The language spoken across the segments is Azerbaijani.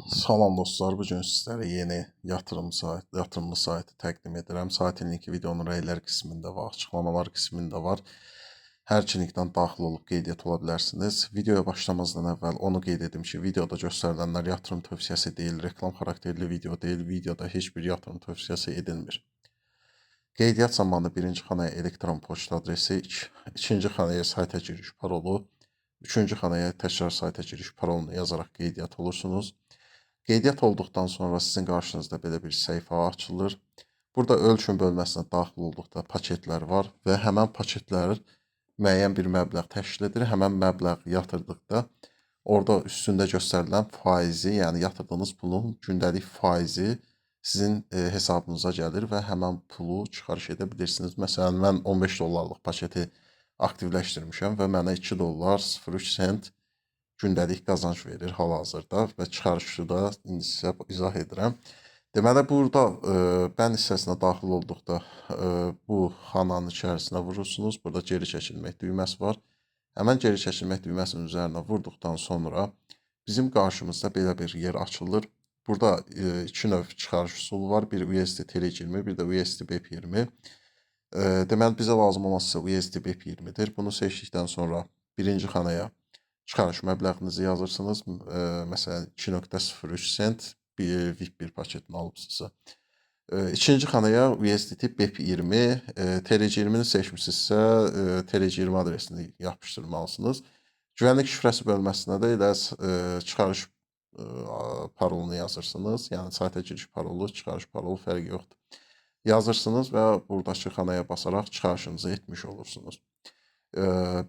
Salam dostlar, bugün sizlərə yeni yatırımlı saytı təqdim edirəm. Saytın linki videonun rəylər qismində və açıqlamalar qismində var. Hər iki linkdən daxil olub qeydiyyat ola bilərsiniz. Videoya başlamazdan əvvəl onu qeyd edim ki, videoda göstərilənlər yatırım tövsiyəsi deyil, reklam xarakterli video deyil, videoda heç bir yatırım tövsiyəsi edilmir. Qeydiyyat zamanı birinci xanaya elektron poçt adresi, ikinci xanaya sayta giriş parolu, üçüncü xanaya təkrar sayta giriş parolunu yazaraq qeydiyyat olursunuz. Qeydiyyat olduqdan sonra sizin qarşınızda belə bir səhifə açılır. Burada ölçüm bölməsinə daxil olduqda paketlər var və həmən paketlər müəyyən bir məbləğ təşkil edir. Həmən məbləğ yatırdıqda orada üstündə göstərilən faizi, yəni yatırdığınız pulun gündəlik faizi sizin hesabınıza gəlir və həmən pulu çıxarış edə bilirsiniz. Məsələn, mən 15 dollarlıq paketi aktivləşdirmişəm və mənə 2 dollar 03 sent gündəlik qazanc verir hal-hazırda və çıxarışı da indi sizə izah edirəm. Deməli, burada bən hissəsinə daxil olduqda bu xananın içərisinə vurursunuz. Burada geri çəkilmək düyməsi var. Həmən geri çəkilmək düyməsinin üzərinə vurduqdan sonra bizim qarşımızda belə bir yer açılır. Burada iki növ çıxarış üsulu var. Bir USD TL20, bir də USD BEP20. Deməli, bizə lazım olan sizə USD BEP20-dir. Bunu seçdikdən sonra birinci xanaya çıxarış məbləğinizi yazırsınız. Məsələn, 2.03 sent VIP bir paketini alıbsınızsa. İkinci xanaya USDT BEP20, TRC20-ni seçmişsinizsə, TRC20 adresini yapışdırmalısınız. Güvənlik şifrəsi bölməsinə də elə çıxarış parolunu yazırsınız. Yəni, sayta giriş parolu, çıxarış parolu fərqi yoxdur. Yazırsınız və buradakı xanaya basaraq çıxarışınızı etmiş olursunuz.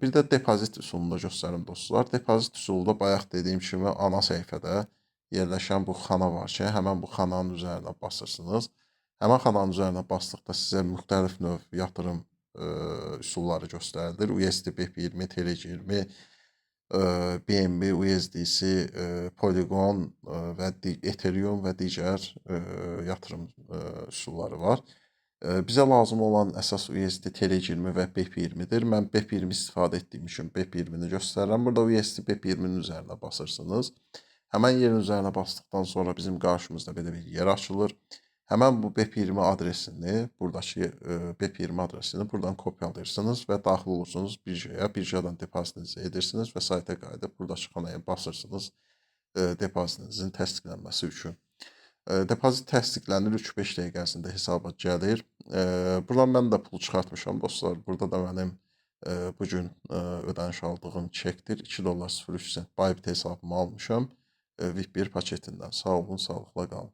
Bir də depozit üsulunu da göstərim dostlar. Depozit üsulunda bayaq dediyim kimi ana səhifədə yerləşən bu xana var ki, həmən bu xananın üzərinə basırsınız. Həmən xananın üzərinə basdıqda sizə müxtəlif növ yatırım üsulları göstərilir. USD BEP20, TRC20, BNB, USDC, Polygon və Ethereum və digər yatırım üsulları var. Bizə lazım olan əsas USD TL20 və BEP20-dir. Mən BEP20 istifadə etdiyim üçün BEP20-ni göstərirəm. Burada USD BEP20-nin üzərinə basırsınız. Həmən yerin üzərinə basdıqdan sonra bizim qarşımızda belə bir yer açılır. Həmən bu BEP20 adresini, buradakı BEP20 adresini buradan kopyalayırsınız və daxil olursunuz birjaya. Birjadan depozitinizi edirsiniz və sayta qayıdıb buradakı xanaya basırsınız depozitinizin təsdiqlənməsi üçün. Depozit təsdiqlənir, 3-5 dəqiqə ərzində hesaba gəlir. Buradan mən də pul çıxartmışam dostlar. Burada da mənim bugün ödəniş aldığım çekdir. 2 dollar 03 sent Bybit hesabıma almışam. VIP1 paketindən. Sağ olun, sağlıqla qalın.